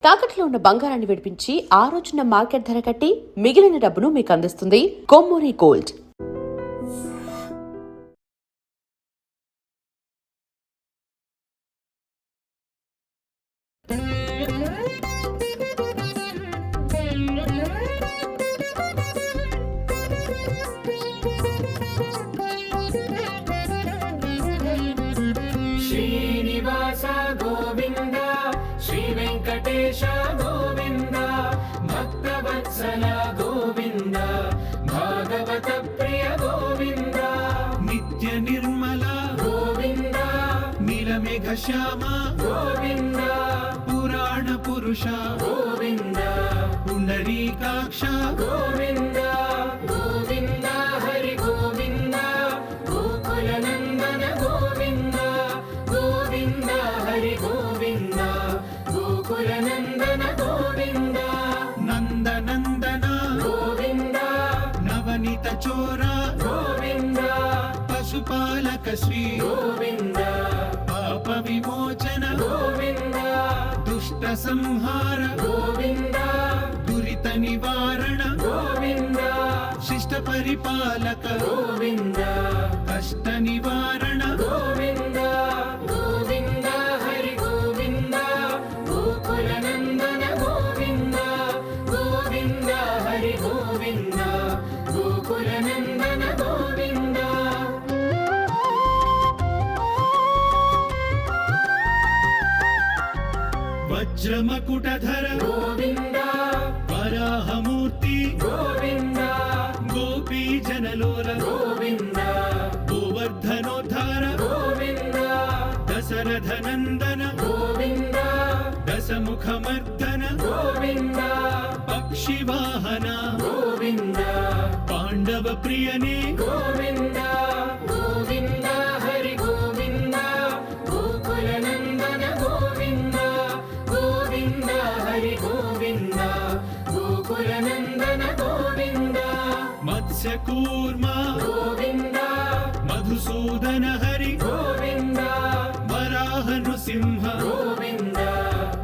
తాకట్లో ఉన్న బంగారాన్ని విడిపించి ఆ రోజున మార్కెట్ ధర కట్టి మిగిలిన డబ్బును మీకు అందిస్తుంది కొమ్మూరి గోల్డ్. శ్రీనివాస గోవింద శ్రీ వెంకటేశ గోవింద భక్తవత్సల గోవింద భాగవత ప్రియ గోవింద నిత్య నిర్మల గోవింద నీలమేఘ శ్యామ గోవింద పురాణ పురుష గోవింద పుండరీకాక్ష గోవింద గోవింద హరి గోవింద గోకుల నందన గోవింద గోవింద హరి గోవింద గోకుల నందన గోవింద నందనందన గోవింద నవనీత చోర గోవింద పశుపాలక శ్రీ గోవింద పాప విమోచన గోవింద దుష్ట సంహార గోవింద దురిత నివారణ గోవింద శిష్ట పరిపాలక గోవింద కష్ట నివారణ గోవింద గోవింద హరి గోవింద గోకుల నందన గోవింద గోవింద హరి గోవింద గోకుల నందన గోవింద వజ్రమకుటధర గోవింద వరాహమూర్తి గోవింద గోపీ జనలోల గోవింద గోవర్ధనోద్ధార గోవింద దశరథ నందన గోవింద దశముఖమర్దన గోవింద పక్షివాహన గోవింద పాండవ ప్రియనే గోవింద గోవింద హరి గోవింద గోకుల నందన గోవింద గోవింద హరి గోవింద గోకుల నందన గోవింద మత్స్యకూర్మ గోవింద మధుసూదన హరి గోవింద వరాహ నృసింహ గోవింద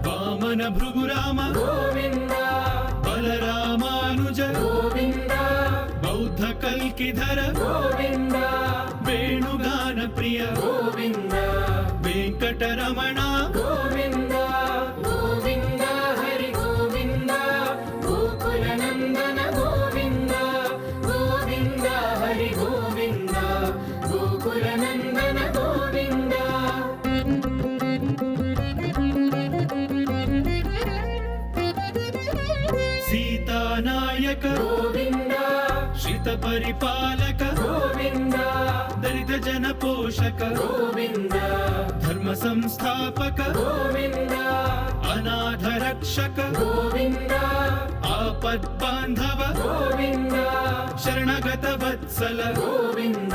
వామన భృగురామ గోవింద బలరామానుజ గోవింద బౌద్ధ కల్కిధర గోవింద వేణుగాన ప్రియ గోవింద వెంకటరమణ గోవింద గోవింద హరి గోవింద గోకుల నందన గోవింద గోవింద హరి గోవింద గోకుల నందన గోవింద సీతానాయక గోవింద శ్రిత పరిపాలక గోవింద దళిత జన పోషక గోవింద ధర్మ సంస్థాపక గోవింద అనాథ రక్షక గోవింద ఆపద్ బాంధవ గోవింద శరణగత వత్సల గోవింద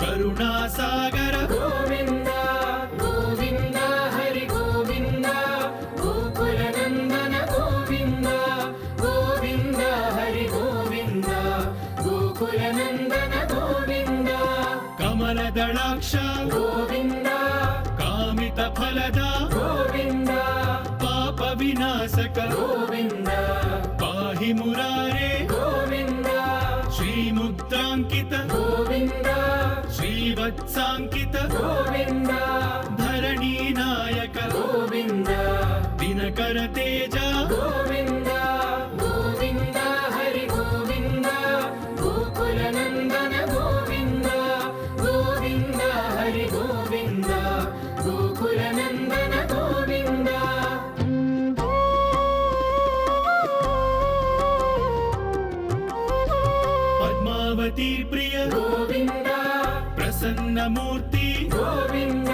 కరుణా సాగర గోవింద గోవింద హరి గోవింద గోకుల నందన గోవింద గోవింద హరి గోవింద గోకుల నందన గోవింద కమల దళాక్ష గోవింద కామిత ఫలద గోవింద పాప వినాశక గోవింద పాహి మురారే గోవింద శ్రీముద్రాంకిత గోవింద శ్రీవత్సాంకిత గోవింద ధరణీ నాయక గోవింద దినకర తేజ గోవింద గోవింద హరి గోవింద గోకుల నందన గోవింద గోవింద హరి గోవింద గోకుల నందన గోవింద పద్మావతి ప్రియ గోవింద ప్రసన్నమూర్తి గోవింద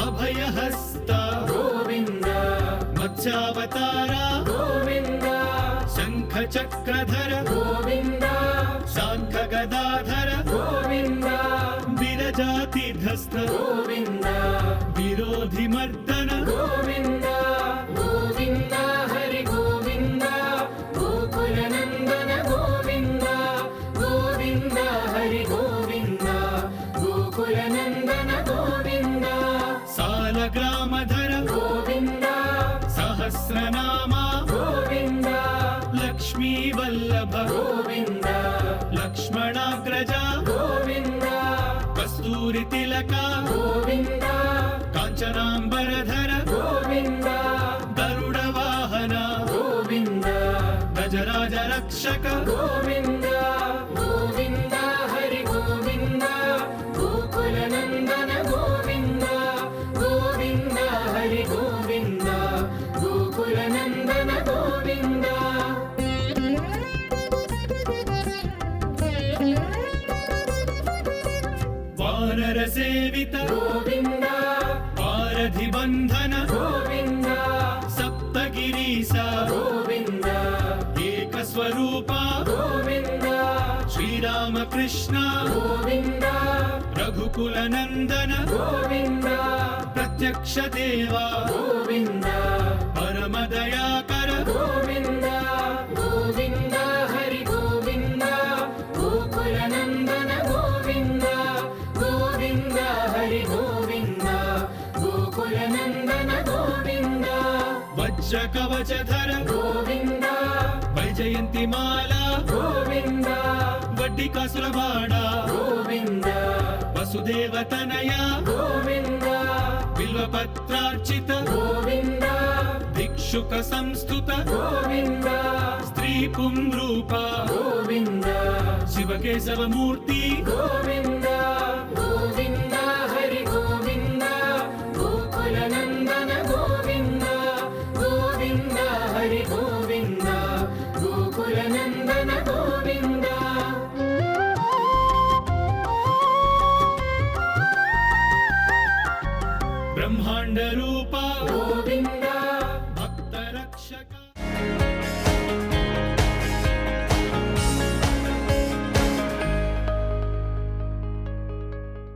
అభయహస్త గోవింద మత్స్యావతార గోవింద శంఖ చక్రధర గోవింద శాంఖ గదాధర గోవింద విరజాతిధస్త గోవింద విరోధి మర్దన గోవింద గోవింద హరి గోవింద గోకుల నందన గోవింద గోవింద హరి గోవింద గోకుల నందన గోవింద సాలగ్రామధర గోవింద సహస్రనామ శ్రీరామ గోవింద లక్ష్మీ వల్లభ గోవింద లక్ష్మణాగ్రజ గోవింద కస్తూరి తిలక గోవింద కాంచనాంబరధర గోవింద గరుడ వాహన గోవింద గజరాజ రక్షక గోవింద గోవింద హరి గోవింద గోకుల నందన గోవింద గోవింద హరి గోవింద గోకుల నందన గోవింద వానర సేవిత గోవింద వారధి బంధన గోవింద సప్తగిరీశ గోవింద ఏక స్వరూప గోవింద శ్రీరామకృష్ణ గోవింద రఘుకుల నందన గోవింద ప్రత్యక్ష దేవా గోవింద పరమ దయాకర గోవింద గోవింద హరి గోవింద గోకుల నందన గోవింద గోవింద హరి గోవింద గోకుల నందన గోవింద వజ్ర కవచధర గోవింద వైజయంతి మాల గోవింద వడ్డీ కాసులవాడ గోవింద వసుదేవ తనయ గోవింద బిల్వపత్రార్చిత గోవింద భిక్షుక సంస్థుత గోవింద స్త్రీ పుంరూప గోవింద శివకేశవ మూర్తి గోవింద గోవింద హరి గోవింద గోకుల నందన గోవింద గోవింద హరి గోవింద